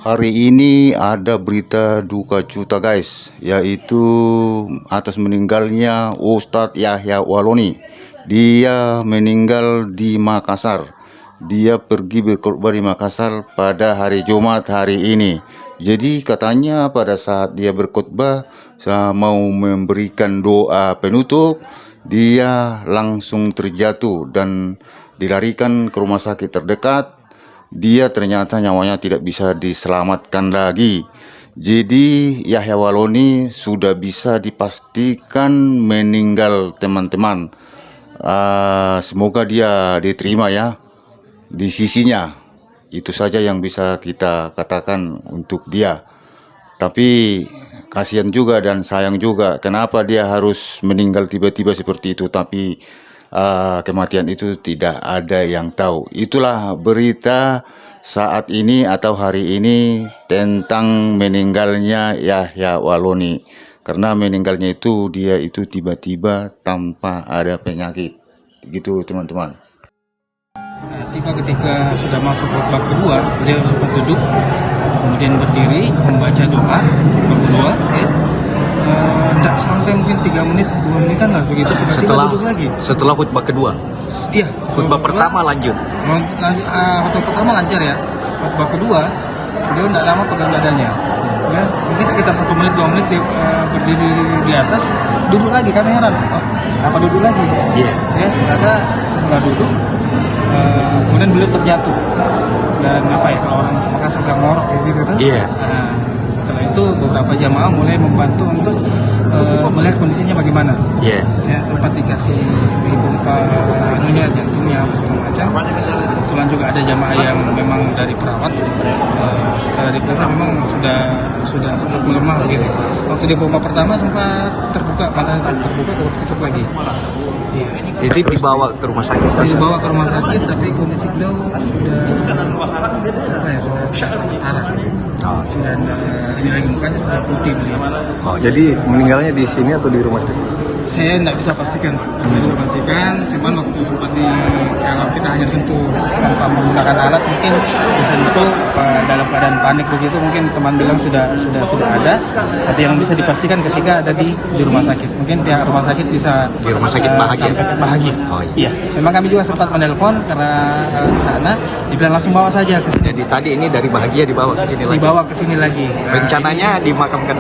Hari ini ada berita duka cita guys, yaitu atas meninggalnya Ustadz Yahya Waloni. Dia meninggal di Makassar. Dia pergi berkhotbah di Makassar pada hari Jumat hari ini. Jadi katanya pada saat dia berkhotbah mau memberikan doa penutup, dia langsung terjatuh dan dilarikan ke rumah sakit terdekat. Dia ternyata nyawanya tidak bisa diselamatkan lagi. Jadi Yahya Waloni sudah bisa dipastikan meninggal teman-teman. Semoga dia diterima ya di sisinya. Itu saja yang bisa kita katakan untuk dia. Tapi kasihan juga dan sayang juga. Kenapa dia harus meninggal tiba-tiba seperti itu? Tapi kematian itu tidak ada yang tahu. Itulah berita saat ini atau hari ini tentang meninggalnya Yahya Waloni. Karena meninggalnya itu dia itu tiba-tiba tanpa ada penyakit. Gitu teman-teman. Tiba ketika sudah masuk khotbah kedua, beliau sempat duduk, kemudian berdiri membaca doa khotbah kedua. Tidak sampai mungkin 3 menit, 2 menitan lah begitu. Setelah khutbah kedua. Iya. Khutbah pertama lanjut. Khutbah pertama lancar ya. Khutbah kedua beliau tidak lama pegang dadanya. Ya, mungkin sekitar 1 menit 2 menit dia berdiri di atas, duduk lagi. Kami heran, apa duduk lagi? Iya. Ya, ternyata setelah duduk, kemudian beliau terjatuh. Dan kalau orang Makassar bilang ngorok gitu kan? Iya. Setelah itu beberapa jamaah mulai membantu untuk melihat kondisinya bagaimana. Iya. Ya, tempat dikasih dipompa jantungnya apa segala macam. Kebetulan juga ada jamaah yang memang dari perawat. Setelah diperiksa memang sudah sempat melemah gitu. Waktu dipompa pertama sempat terbuka, matanya sempat terbuka, kemudian tutup lagi. Iya. Itu dibawa ke rumah sakit. Dibawa ke rumah sakit, tapi kondisi beliau sudah parah. Dan ini lagi mukanya sudah putih beliau. Jadi meninggalnya di sini atau di rumah sakit? Saya tidak bisa pastikan, cuman waktu sempat kalau kita hanya sentuh tanpa menggunakan alat, mungkin disentuh dalam keadaan panik begitu, mungkin teman bilang sudah tidak ada. Tapi yang bisa dipastikan ketika ada di rumah sakit, mungkin pihak rumah sakit bisa di rumah sakit Bahagia. Iya, memang kami juga sempat menelpon karena di sana dibilang langsung bawa saja. Jadi tadi ini dari Bahagia dibawa ke sini lagi. Rencananya dimakamkan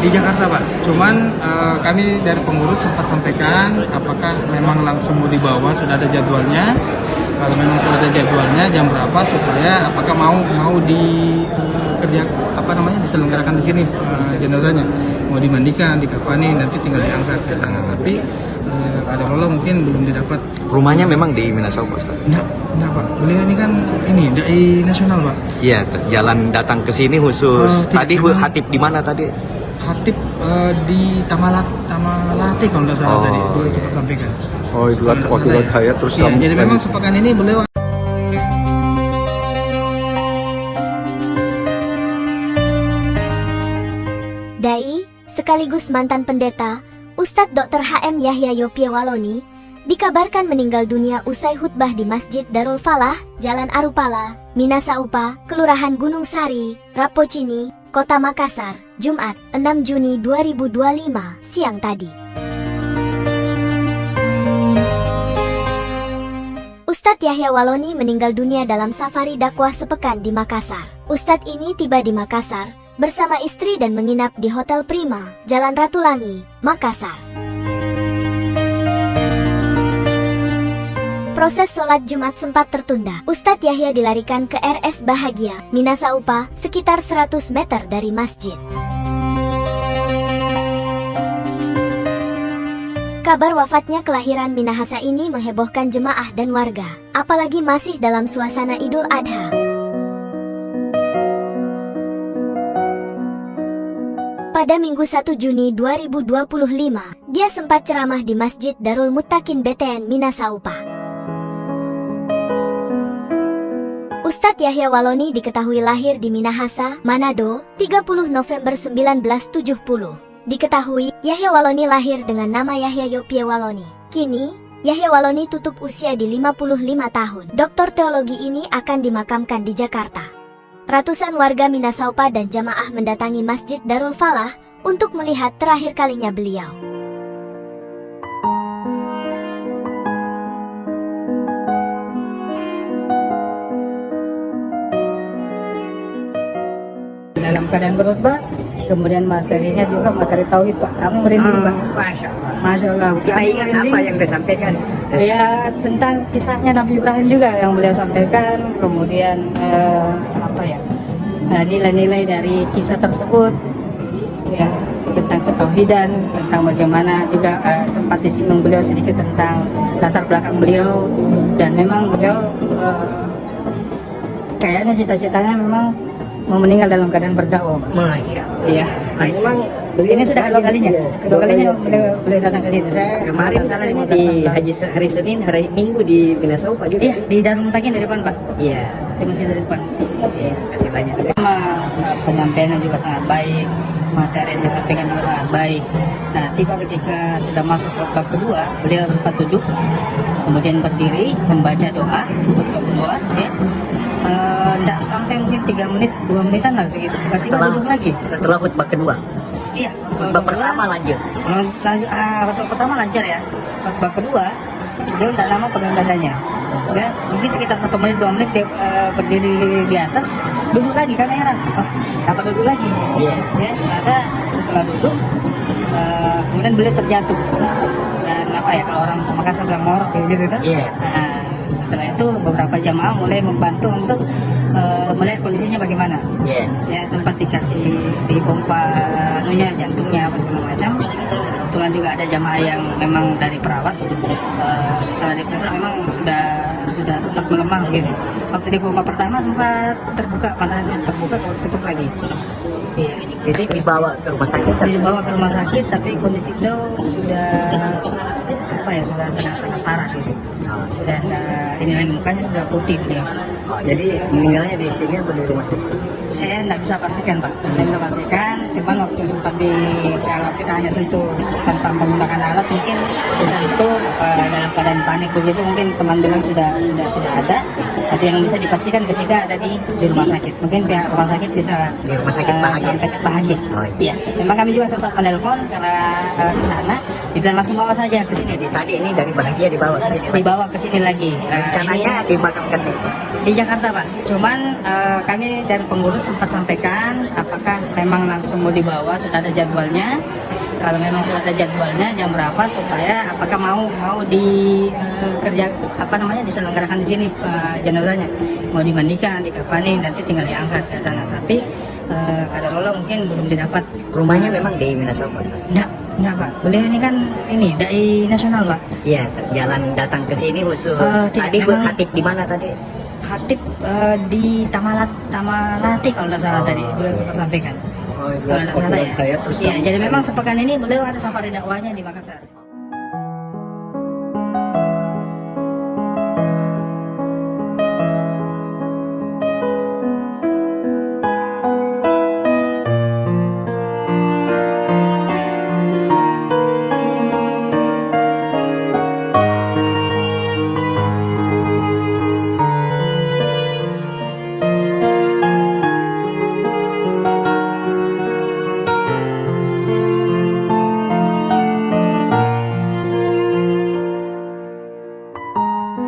di Jakarta Pak, cuman kami dari pengurus sempat sampaikan apakah memang langsung mau dibawa, sudah ada jadwalnya. Kalau memang sudah ada jadwalnya jam berapa, supaya apakah mau diselenggarakan di sini jenazahnya, mau dimandikan, dikafani, nanti tinggal diangkat ke sana. Tapi ada Allah mungkin belum didapat. Rumahnya memang di Minasau Pak Ustaz? Enggak Pak, beliau ini kan dai nasional Pak. Iya, jalan datang ke sini khusus. Tadi hatib di mana tadi? Hatib di Tamalate kalau tidak salah tadi beliau sempat sampaikan. Oh, itu waktu hayat terus ya, jadi memang sepekan ini beliau. Dai sekaligus mantan pendeta Ustadz Dr. H.M. Yahya Yopie Waloni dikabarkan meninggal dunia usai khutbah di Masjid Darul Falah, Jalan Arupala, Minasaupa, Kelurahan Gunung Sari, Rapocini, Kota Makassar, Jumat, 6 Juni 2025, siang tadi. Ustadz Yahya Waloni meninggal dunia dalam safari dakwah sepekan di Makassar. Ustadz ini tiba di Makassar bersama istri dan menginap di Hotel Prima, Jalan Ratulangi, Makassar. Proses sholat Jumat sempat tertunda. Ustadz Yahya dilarikan ke RS Bahagia, Minasaupa, sekitar 100 meter dari masjid. Kabar wafatnya kelahiran Minahasa ini menghebohkan jemaah dan warga, apalagi masih dalam suasana Idul Adha. Pada Minggu 1 Juni 2025, dia sempat ceramah di Masjid Darul Muttaqin BTN Minasaupa. Ustadz Yahya Waloni diketahui lahir di Minahasa, Manado, 30 November 1970. Diketahui, Yahya Waloni lahir dengan nama Yahya Yopie Waloni. Kini, Yahya Waloni tutup usia di 55 tahun. Doktor teologi ini akan dimakamkan di Jakarta. Ratusan warga Minasaupa dan jamaah mendatangi Masjid Darul Falah untuk melihat terakhir kalinya beliau. Dalam keadaan berkhutbah, kemudian materinya juga materi tauhid, Pak. Kami merinding, Pak. Masya Allah. Kita ingat apa yang disampaikan? Ya, tentang kisahnya Nabi Ibrahim juga yang beliau sampaikan, kemudian nilai-nilai dari kisah tersebut, ya, tentang ketauhidan, tentang bagaimana juga sempat disinggung beliau sedikit tentang latar belakang beliau, dan memang beliau kayaknya cita-citanya memang mau meninggal dalam keadaan berdakwah. Masya Allah. Iya. Memang ini sudah kedua kalinya beliau datang ke sini. Saya Kemarin salah di hari Senin, hari Minggu di Minasaupa juga. Iya, di Darul Mutakin di depan, Pak. Iya. Di masjid di depan. Iya, kasih banyak. Penyampaiannya juga sangat baik, materi yang disampaikan juga sangat baik. Nah, tiba ketika sudah masuk ke bab kedua, beliau sempat duduk, kemudian berdiri membaca doa untuk bab kedua, ya. Tidak sampai mungkin 3 menit, 2 menitan lah begitu. Tiba-tiba duduk lagi. Setelah khutbah kedua. Iya. Khutbah pertama lanjut. Khutbah pertama lancar ya. Khutbah kedua, dia tidak lama pegang dadanya. Ya, mungkin sekitar 1 menit, 2 menit dia berdiri di atas, duduk lagi. Kami heran, dapat duduk lagi. Iya. Ya, maka setelah duduk, kemudian beliau terjatuh. Dan kalau orang Makassar bilang ngorok gitu kan. Iya. Nah, setelah itu beberapa jamaah mulai membantu untuk melihat kondisinya bagaimana. Iya. Ya, tempat dikasih dipompa jantungnya apa segala macam. Kebetulan juga ada jamaah yang memang dari perawat, setelah diperiksa memang sudah sempat melemah gitu. Waktu dipompa pertama sempat terbuka, matanya sempat terbuka, tutup lagi. Iya. Jadi dibawa ke rumah sakit. Dibawa ke rumah sakit, tapi kondisi beliau sudah sudah sangat parah gitu. Sudah ini lagi mukanya sudah putih beliau. Jadi meninggalnya di sini atau di rumah sakit? Saya tidak bisa pastikan, Pak. Saya tidak bisa pastikan. Cuman waktu sempat kalau kita hanya sentuh tanpa menggunakan alat, mungkin disentuh dalam keadaan panik begitu, mungkin teman bilang sudah tidak ada. Tapi yang bisa dipastikan ketika ada di rumah sakit. Mungkin pihak rumah sakit bisa Di rumah sakit Bahagia. Bahagia. Oh, iya. Memang kami juga sempat menelpon karena ke sana, dibilang langsung bawa saja ke sini. Jadi tadi ini dari Bahagia dibawa ke sini. Dibawa ke sini lagi. Rencananya dimakamkan di Jakarta, Pak. Cuman kami dari pengurus sempat sampaikan apakah memang langsung mau dibawa, sudah ada jadwalnya. Kalau memang sudah ada jadwalnya jam berapa, supaya apakah mau diselenggarakan di sini jenazahnya, mau dimandikan, dikafani, nanti tinggal diangkat ke sana. Tapi kadarullah mungkin belum didapat. Rumahnya memang di Minasaupa, Ustaz? Enggak, Pak. Beliau ini kan dai nasional, Pak. Iya, jalan datang ke sini khusus. Tadi berkhatib di mana tadi? Khatib di Tamalati kalau tidak salah tadi beliau sempat sampaikan. Kalau tidak salah ya. Iya, jadi memang sepekan ini beliau ada safari dakwahnya di Makassar.